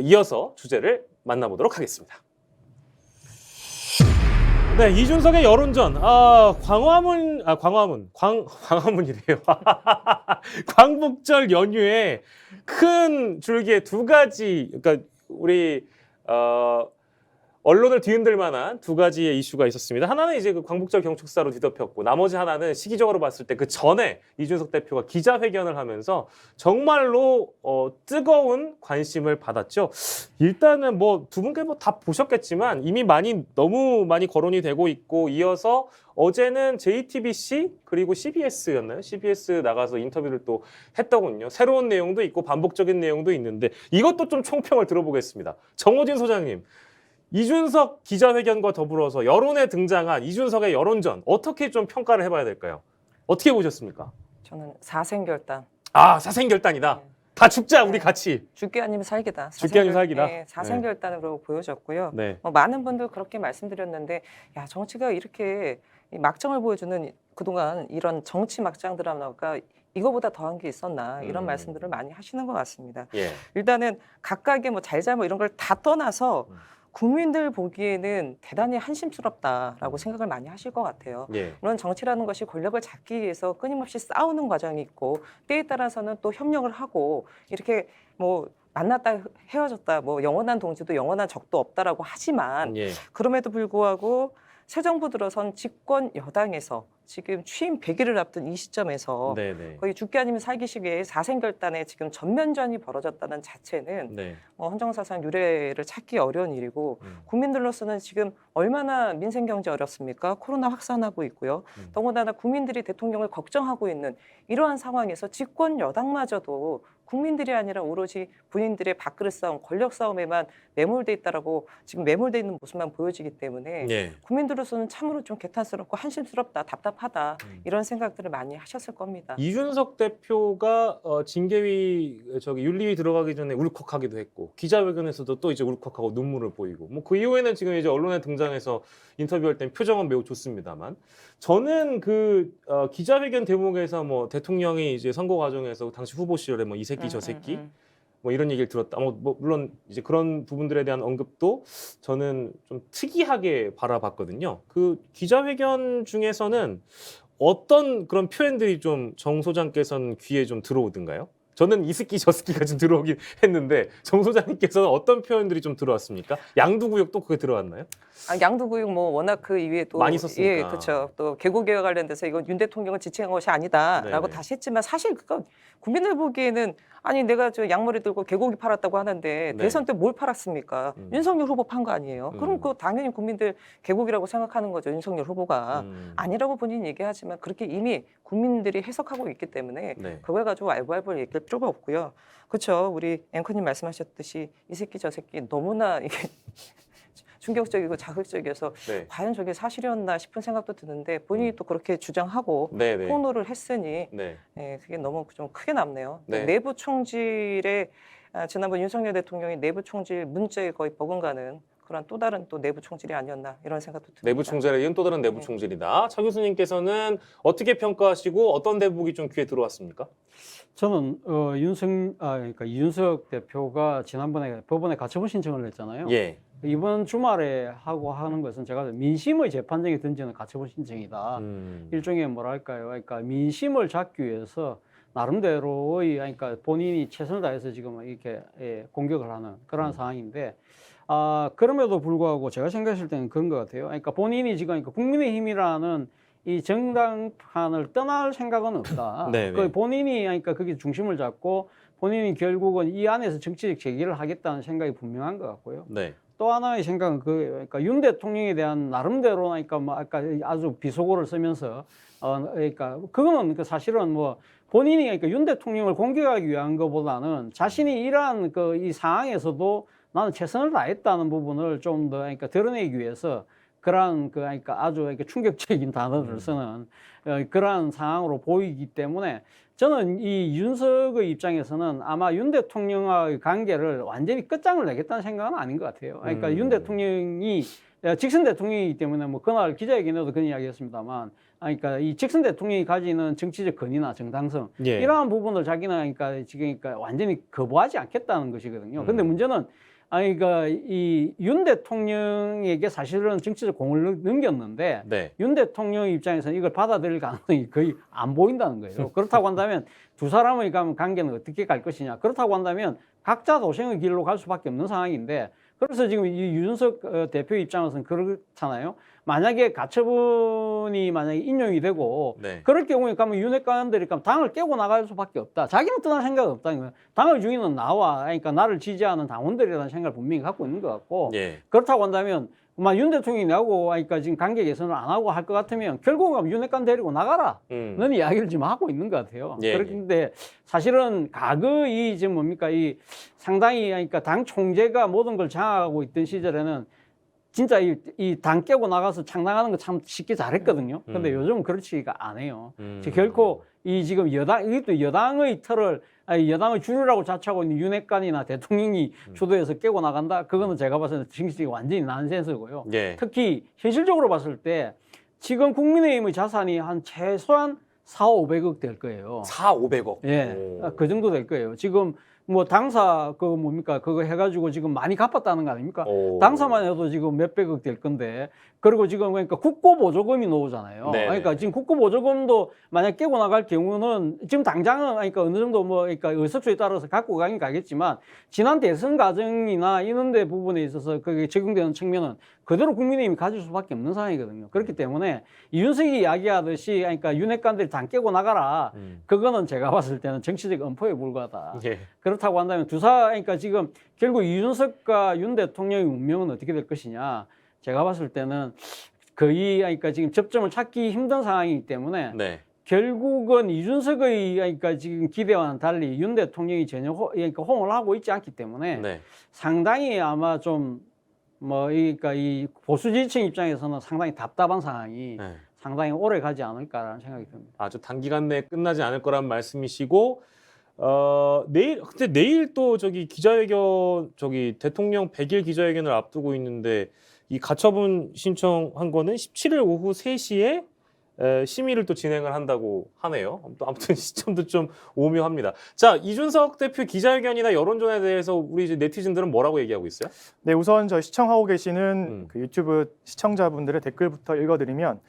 이어서 주제를 만나보도록 하겠습니다. 네, 이준석의 여론전. 광화문이래요. 광복절 연휴에 큰 줄기에 두 가지, 그러니까 우리 언론을 뒤흔들 만한 두 가지의 이슈가 있었습니다. 하나는 이제 그 광복절 경축사로 뒤덮였고, 나머지 하나는 시기적으로 봤을 때 그 전에 이준석 대표가 기자회견을 하면서 정말로 뜨거운 관심을 받았죠. 일단은 뭐 두 분께 뭐 다 보셨겠지만 이미 너무 많이 거론이 되고 있고, 이어서 어제는 JTBC 그리고 CBS였나요? CBS 나가서 인터뷰를 또 했더군요. 새로운 내용도 있고 반복적인 내용도 있는데 이것도 좀 총평을 들어보겠습니다. 정호진 소장님. 이준석 기자회견과 더불어서 여론에 등장한 이준석의 여론전 어떻게 좀 평가를 해봐야 될까요? 어떻게 보셨습니까? 저는 사생결단. 사생결단이다. 네. 다 죽자 우리 같이. 죽기 아니면 살기다. 죽기 아니면 살기다. 네, 사생결단으로 보여졌고요. 네. 많은 분들 그렇게 말씀드렸는데, 야, 정치가 이렇게 막장을 보여주는 그동안 이런 정치 막장 드라마가 이거보다 더한 게 있었나, 이런 말씀들을 많이 하시는 것 같습니다. 예. 일단은 각각의 뭐 잘잘못 이런 걸 다 떠나서 국민들 보기에는 대단히 한심스럽다라고 생각을 많이 하실 것 같아요. 예. 물론 정치라는 것이 권력을 잡기 위해서 끊임없이 싸우는 과정이 있고, 때에 따라서는 또 협력을 하고, 이렇게 뭐 만났다 헤어졌다, 뭐 영원한 동지도 영원한 적도 없다라고 하지만, 예. 그럼에도 불구하고 새 정부 들어선 집권 여당에서 지금 취임 100일을 앞둔 이 시점에서 네네. 거의 죽기 아니면 살기 시기에 사생결단에 지금 전면전이 벌어졌다는 자체는 네. 헌정사상 유례를 찾기 어려운 일이고, 국민들로서는 지금 얼마나 민생 경제 어렵습니까? 코로나 확산하고 있고요. 더군다나 국민들이 대통령을 걱정하고 있는 이러한 상황에서 집권 여당마저도 국민들이 아니라 오로지 본인들의 밥그릇 싸움, 권력 싸움에만 매몰돼 있다라고 지금 매몰돼 있는 모습만 보여지기 때문에 예. 국민들로서는 참으로 좀 개탄스럽고 한심스럽다, 답답하다, 이런 생각들을 많이 하셨을 겁니다. 이준석 대표가 징계위 윤리위 들어가기 전에 울컥하기도 했고, 기자회견에서도 또 이제 울컥하고 눈물을 보이고, 뭐 그 이후에는 지금 이제 언론에 등장해서 인터뷰할 땐 표정은 매우 좋습니다만, 저는 그 기자회견 대목에서 뭐 대통령이 이제 선거 과정에서 당시 후보 시절에 뭐 이 새끼 저 새끼 뭐 이런 얘기를 들었다. 뭐 물론 이제 그런 부분들에 대한 언급도 저는 좀 특이하게 바라봤거든요. 그 기자회견 중에서는 어떤 그런 표현들이 좀 정 소장께서는 귀에 좀 들어오던가요? 저는 이 새끼 저 새끼가 좀 들어오긴 했는데, 정 소장님께서는 어떤 표현들이 좀 들어왔습니까? 양두구역도 그게 들어왔나요? 양두구육 뭐 워낙 그 이후에 또 많이 썼으니까. 예, 그렇죠. 또 개고개와 관련돼서 이건 윤 대통령을 지칭한 것이 아니다라고 네네. 다시 했지만, 사실 그건 국민들 보기에는, 아니 내가 저 양머리 들고 개고기 팔았다고 하는데 네. 대선 때 뭘 팔았습니까? 윤석열 후보 판 거 아니에요? 그럼 그 당연히 국민들 개고기라고 생각하는 거죠. 윤석열 후보가 아니라고 본인이 얘기하지만 그렇게 이미 국민들이 해석하고 있기 때문에 네. 그걸 가지고 알보알보 얘기할 필요가 없고요. 그렇죠. 우리 앵커님 말씀하셨듯이 이 새끼 저 새끼 너무나 이게 충격적이고 자극적이어서 네. 과연 저게 사실이었나 싶은 생각도 드는데, 본인이 또 그렇게 주장하고 네네. 폭로를 했으니 네. 그게 너무 좀 크게 남네요. 네. 내부 총질에 지난번 윤석열 대통령이 내부 총질 문제에 거의 버금가는 그런 또 다른 또 내부 총질이 아니었나, 이런 생각도 듭니다. 내부 총질에 이은 또 다른 내부 총질이다. 차 교수님께서는 어떻게 평가하시고 어떤 대목이 좀 귀에 들어왔습니까? 저는 그러니까 이준석 대표가 지난번에 법원에 가처분 신청을 했잖아요. 예. 이번 주말에 하는 것은 제가 민심의 재판정에 던지는 가처분 신청이다. 일종의 뭐랄까요, 그러니까 민심을 잡기 위해서 나름대로의, 그러니까 본인이 최선을 다해서 지금 이렇게 공격을 하는 그런 상황인데, 그럼에도 불구하고 제가 생각했을 때는 그런 것 같아요. 그러니까 본인이 지금 국민의힘이라는 이 정당판을 떠날 생각은 없다. 그 본인이, 그러니까 거기 중심을 잡고 본인이 결국은 이 안에서 정치적 재기를 하겠다는 생각이 분명한 것 같고요. 네. 또 하나의 생각은 그러니까 윤 대통령에 대한 나름대로, 그러니까 뭐 아까 아주 비속어를 쓰면서 그러니까 그거는 사실은 뭐 본인이, 그러니까 윤 대통령을 공격하기 위한 것보다는 자신이 이러한 이 상황에서도 나는 최선을 다했다는 부분을 좀 더 그러니까 드러내기 위해서 그러한 그러니까 아주 이렇게 충격적인 단어를 쓰는 그러한 상황으로 보이기 때문에 저는 이 윤석의 입장에서는 아마 윤 대통령과의 관계를 완전히 끝장을 내겠다는 생각은 아닌 것 같아요. 그러니까 윤 대통령이 직선 대통령이기 때문에 뭐 그날 기자회견에도 그런 이야기했습니다만, 그러니까 이 직선 대통령이 가지는 정치적 권위나 정당성 예. 이러한 부분을 자기는 그러니까 지금 그러니까 완전히 거부하지 않겠다는 것이거든요. 근데 문제는 그러니까 이 윤 대통령에게 사실은 정치적 공을 넘겼는데 네. 윤 대통령 입장에서는 이걸 받아들일 가능성이 거의 안 보인다는 거예요. 그렇다고 한다면 두 사람의 관계는 어떻게 갈 것이냐. 그렇다고 한다면 각자 도생의 길로 갈 수밖에 없는 상황인데, 그래서 지금 이 윤석 대표 입장에서는 그렇잖아요. 만약에 가처분이 만약에 인용이 되고 네. 그럴 경우에 가면 윤핵관들이 당을 깨고 나갈 수밖에 없다. 자기는 떠날 생각이 없다는 거예요. 당의 주인은 나와, 그러니까 나를 지지하는 당원들이라는 생각을 분명히 갖고 있는 것 같고, 예. 그렇다고 한다면 윤 대통령이 나하고 그러니까 지금 관계 개선을 안 하고 할 것 같으면 결국은 윤핵관 데리고 나가라. 는 이야기를 지금 하고 있는 것 같아요. 예, 그런데 사실은 과거 이 지금 뭡니까 이 상당히 그러니까 당 총재가 모든 걸 장악하고 있던 시절에는 진짜 이 당 깨고 나가서 창당하는 거 참 쉽게 잘했거든요. 근데 요즘은 그렇지가 않아요. 결코 이 지금 이것도 여당의 틀을, 여당의 주류라고 자처하고 있는 윤핵관이나 대통령이 주도해서 깨고 나간다? 그거는 제가 봤을 때 정치적이 완전히 난센스고요. 예. 특히 현실적으로 봤을 때 지금 국민의힘의 자산이 한 최소한 400~500억 될 거예요. 400~500억. 예, 그 정도 될 거예요. 지금 뭐 당사 그거 해가지고 지금 많이 갚았다는 거 아닙니까? 당사만 해도 지금 몇백억 될 건데, 그리고 지금 그러니까 국고보조금이 나오잖아요. 네네. 그러니까 지금 국고보조금도 만약 깨고 나갈 경우는 지금 당장은 그러니까 어느 정도 그러니까 의석수에 따라서 갖고 가긴 가겠지만, 지난 대선 과정이나 이런 데 부분에 있어서 그게 적용되는 측면은 그대로 국민의힘이 가질 수밖에 없는 상황이거든요. 그렇기 때문에 이윤석이 이야기하듯이 그러니까 윤핵관들이 당 깨고 나가라. 그거는 제가 봤을 때는 정치적 엄포에 불과하다. 예. 그렇다고 한다면 그러니까 지금 결국 이준석과 윤 대통령의 운명은 어떻게 될 것이냐. 제가 봤을 때는 거의 그러니까 지금 접점을 찾기 힘든 상황이기 때문에 네. 결국은 이준석의 그러니까 지금 기대와는 달리 윤 대통령이 전혀 그러니까 호응을 하고 있지 않기 때문에 네. 상당히 아마 좀 그러니까 이 보수 지지층 입장에서는 상당히 답답한 상황이 네. 상당히 오래 가지 않을까라는 생각이 듭니다. 아주 단기간 내에 끝나지 않을 거란 말씀이시고, 근데 내일 또 기자회견, 대통령 100일 기자회견을 앞두고 있는데, 이 가처분 신청한 거는 17일 오후 3시에 심의를 또 진행을 한다고 하네요. 아무튼 시점도 좀 오묘합니다. 자, 이준석 대표 기자회견이나 여론전에 대해서 우리 이제 네티즌들은 뭐라고 얘기하고 있어요? 네, 우선 저 시청하고 계시는 그 유튜브 시청자분들의 댓글부터 읽어드리면,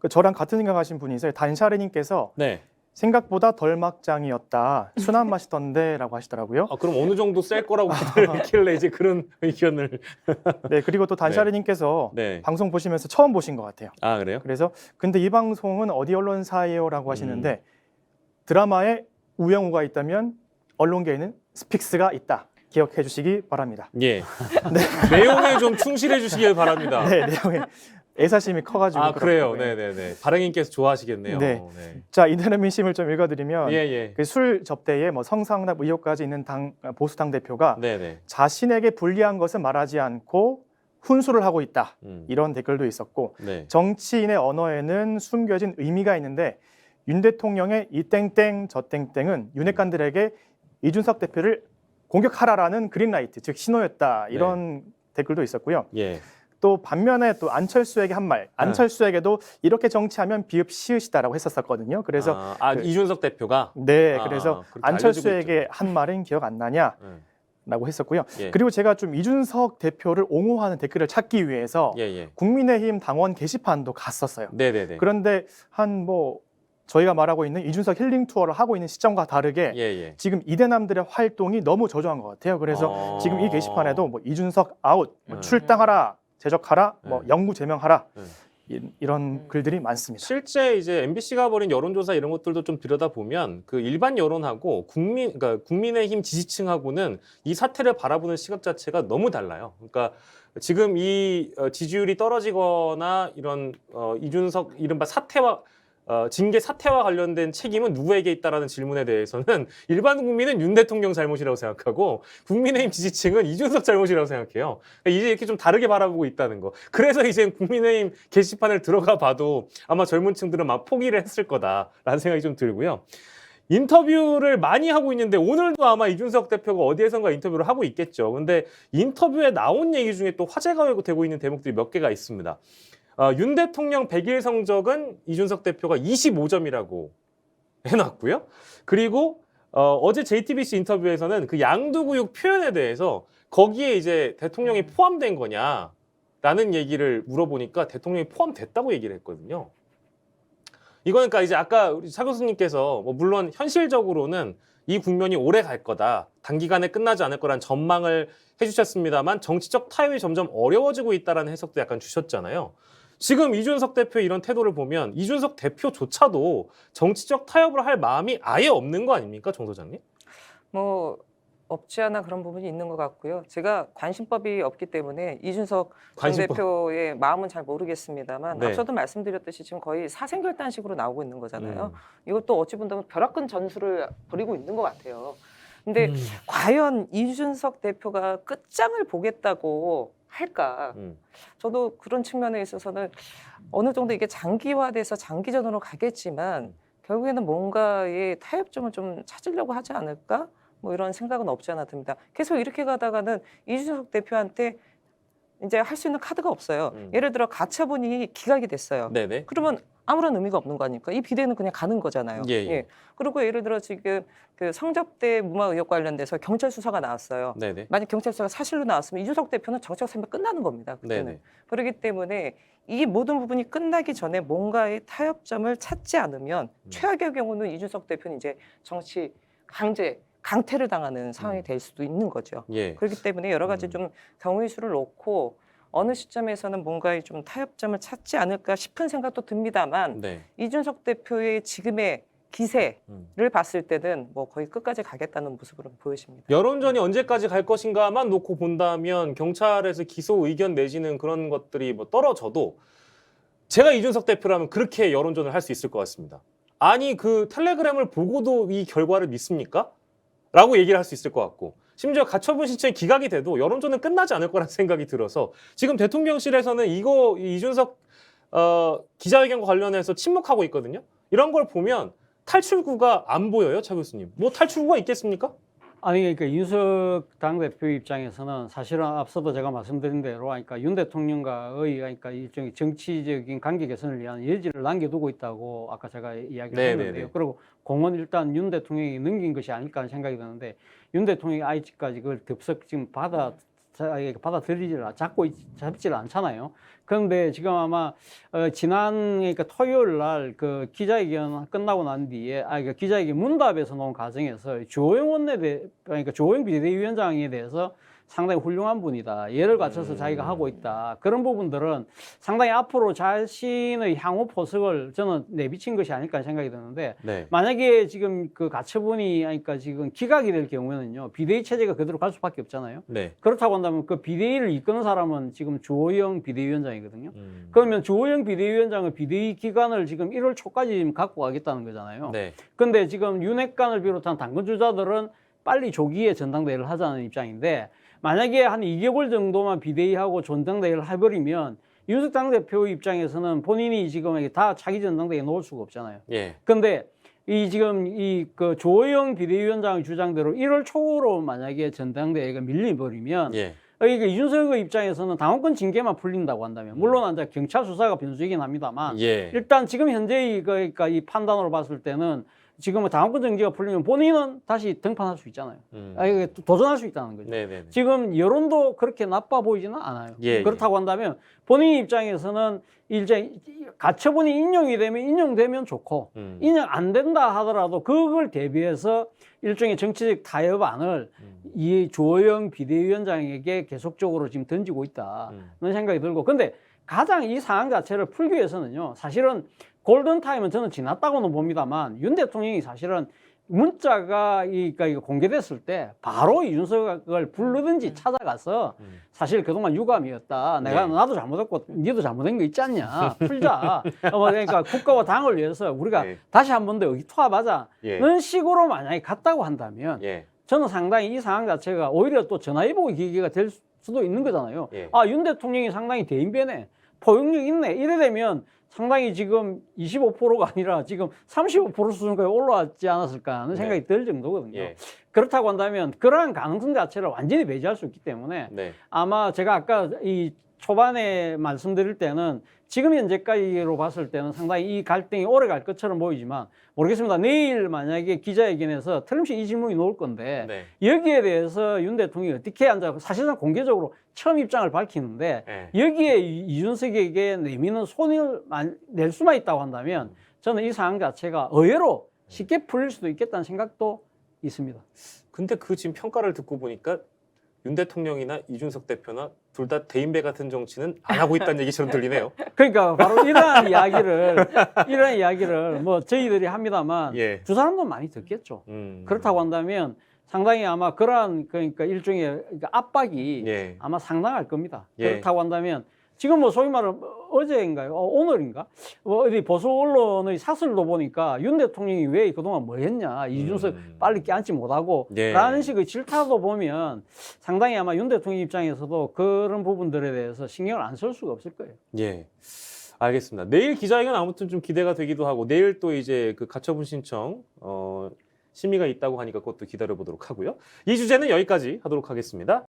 저랑 같은 생각하신 분이 있어요. 단샤르님께서 네. 생각보다 덜 막장이었다. 순한 맛이던데라고 하시더라고요. 그럼 어느 정도 셀 거라고 기다렸길래 이제 그런 의견을. 네, 그리고 또 단샤르님께서 네. 방송 보시면서 처음 보신 것 같아요. 아, 그래요? 그래서 근데 이 방송은 어디 언론사예요라고 하시는데, 드라마에 우영우가 있다면 언론계에는 스픽스가 있다. 기억해 주시기 바랍니다. 예. 내용에 좀 충실해 주시길 바랍니다. 네, 내용에 애사심이 커가지고. 그래요. 그렇고요. 네네네. 발행인께서 좋아하시겠네요. 네. 자, 이대로 민심을 좀 읽어드리면, 예. 그 술 접대에 성상납 의혹까지 있는 보수 당 대표가 네네. 자신에게 불리한 것은 말하지 않고 훈수를 하고 있다. 이런 댓글도 있었고, 네. 정치인의 언어에는 숨겨진 의미가 있는데, 윤 대통령의 이 땡땡 저 땡땡은 윤핵관들에게 이준석 대표를 공격하라라는 그린라이트, 즉 신호였다. 이런 댓글도 있었고요. 예. 또 반면에 또 안철수에게 한 말, 안철수에게도 이렇게 정치하면 비읍시읒이다라고 했었거든요. 그래서 이준석 대표가 네, 그래서 그렇게 안철수에게 한 말은 기억 안 나냐라고 했었고요. 예. 그리고 제가 좀 이준석 대표를 옹호하는 댓글을 찾기 위해서 예. 국민의힘 당원 게시판도 갔었어요. 네네네. 그런데 저희가 말하고 있는 이준석 힐링 투어를 하고 있는 시점과 다르게 예. 지금 이대남들의 활동이 너무 저조한 것 같아요. 그래서 지금 이 게시판에도 이준석 아웃, 출당하라, 제적하라, 영구 제명하라 이런 글들이 많습니다. 실제 이제 MBC가 벌인 여론조사 이런 것들도 좀 들여다보면 그 일반 여론하고 그러니까 국민의힘 지지층하고는 이 사태를 바라보는 시각 자체가 너무 달라요. 그러니까 지금 이 지지율이 떨어지거나 이런 이준석 이른바 징계 사태와 관련된 책임은 누구에게 있다라는 질문에 대해서는 일반 국민은 윤 대통령 잘못이라고 생각하고 국민의힘 지지층은 이준석 잘못이라고 생각해요. 그러니까 이제 이렇게 좀 다르게 바라보고 있다는 거. 그래서 이제 국민의힘 게시판을 들어가 봐도 아마 젊은 층들은 막 포기를 했을 거다라는 생각이 좀 들고요. 인터뷰를 많이 하고 있는데 오늘도 아마 이준석 대표가 어디에선가 인터뷰를 하고 있겠죠. 근데 인터뷰에 나온 얘기 중에 또 화제가 되고 있는 대목들이 몇 개가 있습니다. 윤 대통령 100일 성적은 이준석 대표가 25점이라고 해놨고요. 그리고 어제 JTBC 인터뷰에서는 그 양두구육 표현에 대해서 거기에 이제 대통령이 포함된 거냐라는 얘기를 물어보니까 대통령이 포함됐다고 얘기를 했거든요. 이거는 그러니까 이제 아까 우리 차 교수님께서 뭐 물론 현실적으로는 이 국면이 오래 갈 거다, 단기간에 끝나지 않을 거란 전망을 해주셨습니다만 정치적 타협이 점점 어려워지고 있다라는 해석도 약간 주셨잖아요. 지금 이준석 대표의 이런 태도를 보면 이준석 대표조차도 정치적 타협을 할 마음이 아예 없는 거 아닙니까, 정 소장님? 뭐 없지 않아 그런 부분이 있는 것 같고요. 제가 관심법이 없기 때문에 이준석 전 관심법. 대표의 마음은 잘 모르겠습니다만 네. 앞서도 말씀드렸듯이 지금 거의 사생결단식으로 나오고 있는 거잖아요. 이것도 어찌 본다면 벼락끈 전술을 벌이고 있는 것 같아요. 근데 과연 이준석 대표가 끝장을 보겠다고 할까? 저도 그런 측면에 있어서는 어느 정도 이게 장기화돼서 장기전으로 가겠지만 결국에는 뭔가의 타협점을 좀 찾으려고 하지 않을까? 뭐 이런 생각은 없지 않아 듭니다. 계속 이렇게 가다가는 이준석 대표한테 이제 할 수 있는 카드가 없어요. 예를 들어 가처분이 기각이 됐어요. 네네. 그러면 아무런 의미가 없는 거 아닙니까? 이 비대는 그냥 가는 거잖아요. 예. 그리고 예를 들어 지금 그 성접대 무마 의혹 관련돼서 경찰 수사가 나왔어요. 네네. 만약 경찰 수사가 사실로 나왔으면 이준석 대표는 정치적 생명 끝나는 겁니다. 그때는. 네네. 그렇기 때문에 이 모든 부분이 끝나기 전에 뭔가의 타협점을 찾지 않으면 최악의 경우는 이준석 대표는 이제 정치 강퇴를 당하는 상황이 될 수도 있는 거죠. 예. 그렇기 때문에 여러 가지 좀 경우의 수를 놓고 어느 시점에서는 뭔가의 좀 타협점을 찾지 않을까 싶은 생각도 듭니다만 네. 이준석 대표의 지금의 기세를 봤을 때는 뭐 거의 끝까지 가겠다는 모습으로 보여집니다. 여론전이 언제까지 갈 것인가만 놓고 본다면 경찰에서 기소 의견 내지는 그런 것들이 뭐 떨어져도 제가 이준석 대표라면 그렇게 여론전을 할 수 있을 것 같습니다. 아니 그 텔레그램을 보고도 이 결과를 믿습니까? 라고 얘기를 할 수 있을 것 같고 심지어 가처분 신청이 기각이 돼도 여론전은 끝나지 않을 거라는 생각이 들어서 지금 대통령실에서는 이준석 기자회견과 관련해서 침묵하고 있거든요. 이런 걸 보면 탈출구가 안 보여요, 차 교수님. 뭐 탈출구가 있겠습니까? 아니 그러니까 이준석 당대표 입장에서는 사실은 앞서도 제가 말씀드린 대로 그러니까 윤 대통령과의 그러니까 일종의 정치적인 관계 개선을 위한 여지를 남겨두고 있다고 아까 제가 이야기를 했는데요. 그리고 공은 일단 윤 대통령이 넘긴 것이 아닐까 하는 생각이 드는데 윤 대통령이 아직까지 그걸 덥석 지금 잡지를 않잖아요. 그런데 지금 아마 지난 그러니까 토요일 날 그 기자회견 끝나고 난 뒤에 그 기자회견 문답에서 나온 과정에서 그러니까 조호영 비대위원장에 대해서 상당히 훌륭한 분이다. 예를 갖춰서 자기가 하고 있다. 그런 부분들은 상당히 앞으로 자신의 향후 포석을 저는 내비친 것이 아닐까 생각이 드는데 네. 만약에 지금 그 가처분이 그러니까 지금 기각이 될 경우에는요. 비대위 체제가 그대로 갈 수밖에 없잖아요. 네. 그렇다고 한다면 그 비대위를 이끄는 사람은 지금 주호영 비대위원장이거든요. 그러면 주호영 비대위원장은 비대위 기간을 지금 1월 초까지 지금 갖고 가겠다는 거잖아요. 네. 근데 지금 윤핵관을 비롯한 당권 주자들은 빨리 조기에 전당대회를 하자는 입장인데 만약에 한 2개월 정도만 비대위하고 전당대회를 해버리면 윤석열 당대표 입장에서는 본인이 지금 다 차기 전당대회에 놓을 수가 없잖아요. 예. 근데 지금 그 조호영 비대위원장의 주장대로 1월 초로 만약에 전당대회가 밀려버리면 예. 이게 이준석의 입장에서는 당원권 징계만 풀린다고 한다면 물론 이제 경찰 수사가 변수이긴 합니다만 예. 일단 지금 현재의 그러니까 이 판단으로 봤을 때는 지금 당원권 징계가 풀리면 본인은 다시 등판할 수 있잖아요. 이게 도전할 수 있다는 거죠. 네네네. 지금 여론도 그렇게 나빠 보이지는 않아요. 예, 그렇다고 한다면 본인 입장에서는 이제 가처분이 인용되면 좋고 인용 안 된다 하더라도 그걸 대비해서 일종의 정치적 타협안을 이 조호영 비대위원장에게 계속적으로 지금 던지고 있다는 생각이 들고 근데 가장 이 상황 자체를 풀기 위해서는요. 사실은 골든타임은 저는 지났다고는 봅니다만 윤 대통령이 사실은 문자가 그러니까 공개됐을 때 바로 이준석을 부르든지 찾아가서 사실 그동안 유감이었다. 나도 잘못했고 니도 잘못한 거 있지 않냐. 풀자. 그러니까 국가와 당을 위해서 우리가 다시 한 번 더 의기투합하자는 식으로 만약에 갔다고 한다면 저는 상당히 이 상황 자체가 오히려 또 전화위복의 기계가 될 수도 있는 거잖아요. 윤 대통령이 상당히 대인배네. 포용력 있네. 이래 되면 상당히 지금 25%가 아니라 지금 35% 수준까지 올라왔지 않았을까 하는 생각이 네. 들 정도거든요. 예. 그렇다고 한다면 그러한 가능성 자체를 완전히 배제할 수 있기 때문에 네. 아마 제가 아까 이 초반에 말씀드릴 때는 지금 현재까지로 봤을 때는 상당히 이 갈등이 오래 갈 것처럼 보이지만 모르겠습니다. 내일 만약에 기자회견에서 틀림없이 이 질문이 나올 건데 네. 여기에 대해서 윤 대통령이 어떻게 앉아 사실상 공개적으로 처음 입장을 밝히는데 네. 여기에 이준석에게 내미는 손을 낼 수만 있다고 한다면 저는 이 상황 자체가 의외로 쉽게 풀릴 수도 있겠다는 생각도 있습니다. 근데 그 지금 평가를 듣고 보니까 윤 대통령이나 이준석 대표나 둘 다 대인배 같은 정치는 안 하고 있다는 얘기처럼 들리네요. 그러니까 바로 이러한 이야기를 뭐 저희들이 합니다만 예. 두 사람도 많이 듣겠죠. 그렇다고 한다면 상당히 아마 그러한 그러니까 일종의 압박이 예. 아마 상당할 겁니다. 예. 그렇다고 한다면 지금 뭐 소위 말하는 어제인가요? 오늘인가? 뭐 어디 보수 언론의 사설도 보니까 윤 대통령이 왜 그동안 뭐 했냐? 이준석 빨리 껴안지 못하고 예. 라는 식의 질타도 보면 상당히 아마 윤 대통령 입장에서도 그런 부분들에 대해서 신경을 안 쓸 수가 없을 거예요. 예. 알겠습니다. 내일 기자회견 아무튼 좀 기대가 되기도 하고 내일 또 이제 그 가처분 신청 심의가 있다고 하니까 그것도 기다려 보도록 하고요. 이 주제는 여기까지 하도록 하겠습니다.